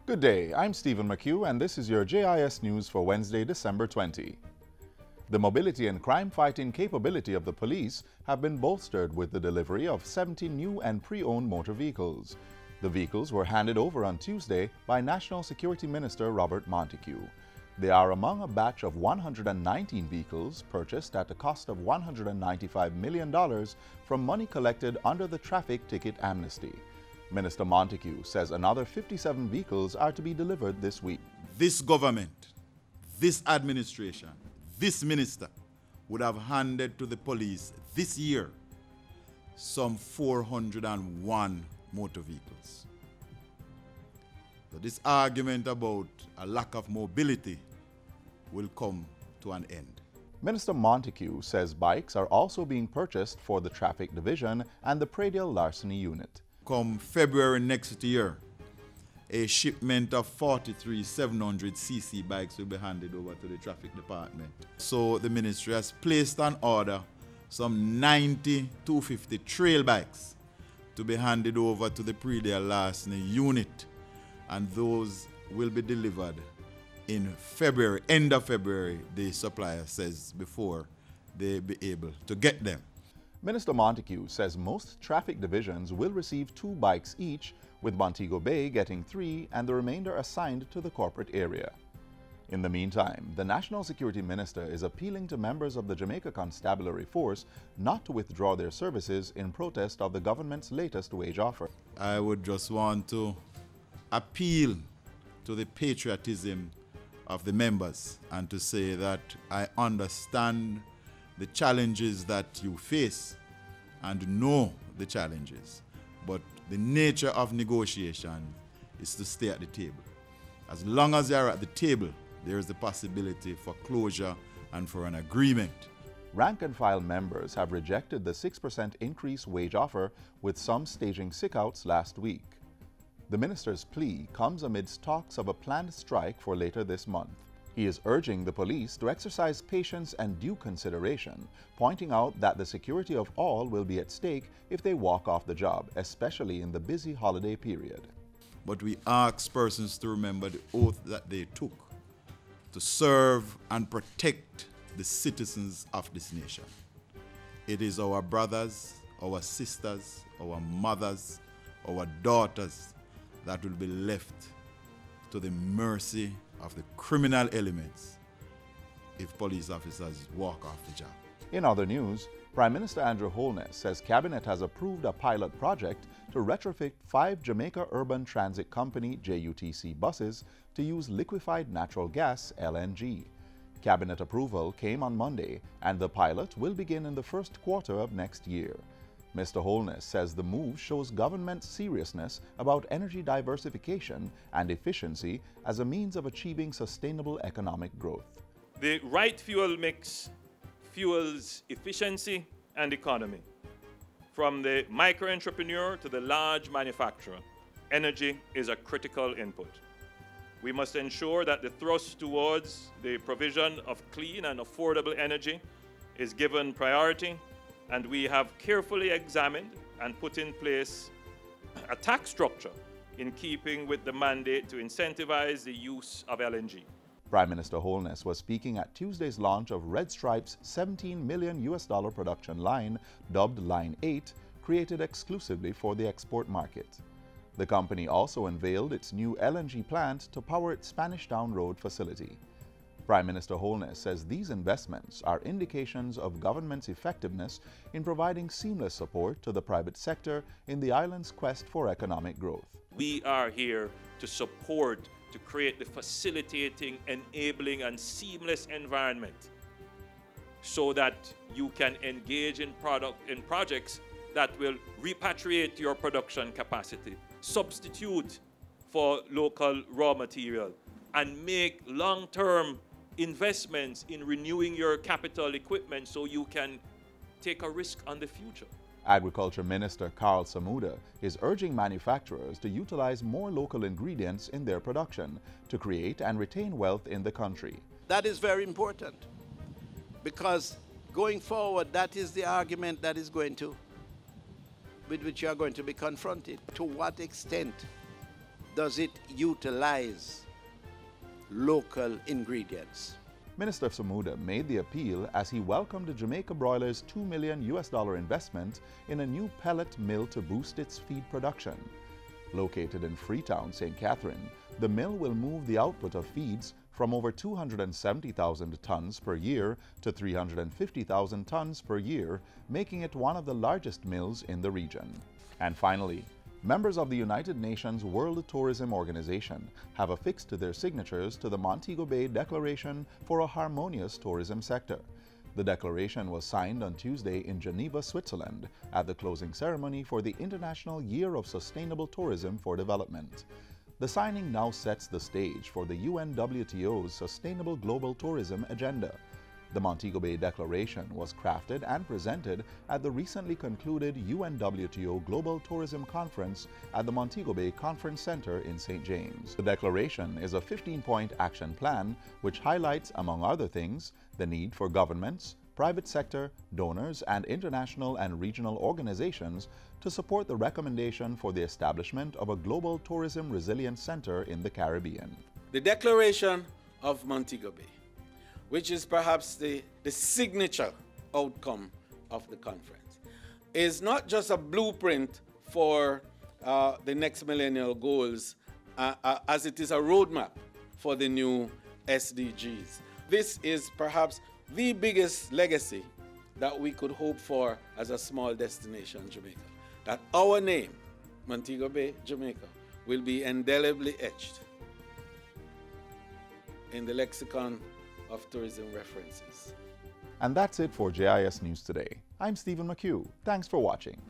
Good day, I'm Stephen McHugh and this is your JIS News for Wednesday, December 20. The mobility and crime-fighting capability of the police have been bolstered with the delivery of 70 new and pre-owned motor vehicles. The vehicles were handed over on Tuesday by National Security Minister Robert Montego. They are among a batch of 119 vehicles purchased at a cost of $195 million from money collected under the traffic ticket amnesty. Minister Montego says another 57 vehicles are to be delivered this week. This government, this administration, this minister would have handed to the police this year some 401 motor vehicles. So this argument about a lack of mobility will come to an end. Minister Montego says bikes are also being purchased for the traffic division and the predial larceny unit. Come February next year, a shipment of 43 700cc bikes will be handed over to the traffic department. So the ministry has placed an order some 90 250 trail bikes to be handed over to the predial larceny unit, and those will be delivered in February, end of February, the supplier says, before they be able to get them. Minister Montego says most traffic divisions will receive 2 bikes each, with Montego Bay getting 3 and the remainder assigned to the corporate area. In the meantime, the National Security Minister is appealing to members of the Jamaica Constabulary Force not to withdraw their services in protest of the government's latest wage offer. I would just want to appeal to the patriotism of the members and to say that I understand the challenges that you face and know the challenges, but the nature of negotiation is to stay at the table. As long as you are at the table, there is the possibility for closure and for an agreement. Rank-and-file members have rejected the 6% increase wage offer, with some staging sickouts last week. The minister's plea comes amidst talks of a planned strike for later this month. He is urging the police to exercise patience and due consideration, pointing out that the security of all will be at stake if they walk off the job, especially in the busy holiday period. But we ask persons to remember the oath that they took to serve and protect the citizens of this nation. It is our brothers, our sisters, our mothers, our daughters that will be left to the mercy of the criminal elements if police officers walk off the job. In other news, Prime Minister Andrew Holness says Cabinet has approved a pilot project to retrofit 5 Jamaica Urban Transit Company JUTC buses to use liquefied natural gas (LNG). Cabinet approval came on Monday, and the pilot will begin in the first quarter of next year. Mr. Holness says the move shows government's seriousness about energy diversification and efficiency as a means of achieving sustainable economic growth. The right fuel mix fuels efficiency and economy. From the micro-entrepreneur to the large manufacturer, energy is a critical input. We must ensure that the thrust towards the provision of clean and affordable energy is given priority, and we have carefully examined and put in place a tax structure in keeping with the mandate to incentivize the use of LNG. Prime Minister Holness was speaking at Tuesday's launch of Red Stripe's $17 million production line, dubbed Line 8, created exclusively for the export market. The company also unveiled its new LNG plant to power its Spanish Town Road facility. Prime Minister Holness says these investments are indications of government's effectiveness in providing seamless support to the private sector in the island's quest for economic growth. We are here to support, to create the facilitating, enabling, and seamless environment so that you can engage in projects that will repatriate your production capacity, substitute for local raw material, and make long-term investments in renewing your capital equipment so you can take a risk on the future. Agriculture Minister Carl Samuda is urging manufacturers to utilize more local ingredients in their production to create and retain wealth in the country. That is very important, because going forward, that is the argument that is with which you are going to be confronted. To what extent does it utilize local ingredients? Minister Samuda made the appeal as he welcomed the Jamaica Broilers' $2 million investment in a new pellet mill to boost its feed production. Located in Freetown, St. Catherine, the mill will move the output of feeds from over 270,000 tons per year to 350,000 tons per year, making it one of the largest mills in the region. And finally, members of the United Nations World Tourism Organization have affixed their signatures to the Montego Bay Declaration for a Harmonious Tourism Sector. The declaration was signed on Tuesday in Geneva, Switzerland, at the closing ceremony for the International Year of Sustainable Tourism for Development. The signing now sets the stage for the UNWTO's Sustainable Global Tourism Agenda. The Montego Bay Declaration was crafted and presented at the recently concluded UNWTO Global Tourism Conference at the Montego Bay Conference Center in St. James. The declaration is a 15-point action plan which highlights, among other things, the need for governments, private sector, donors, and international and regional organizations to support the recommendation for the establishment of a Global Tourism Resilience Center in the Caribbean. The Declaration of Montego Bay, which is perhaps the signature outcome of the conference, is not just a blueprint for the next millennial goals, as it is a roadmap for the new SDGs. This is perhaps the biggest legacy that we could hope for as a small destination, Jamaica. That our name, Montego Bay, Jamaica, will be indelibly etched in the lexicon of tourism references. And that's it for JIS News Today. I'm Stephen McHugh. Thanks for watching.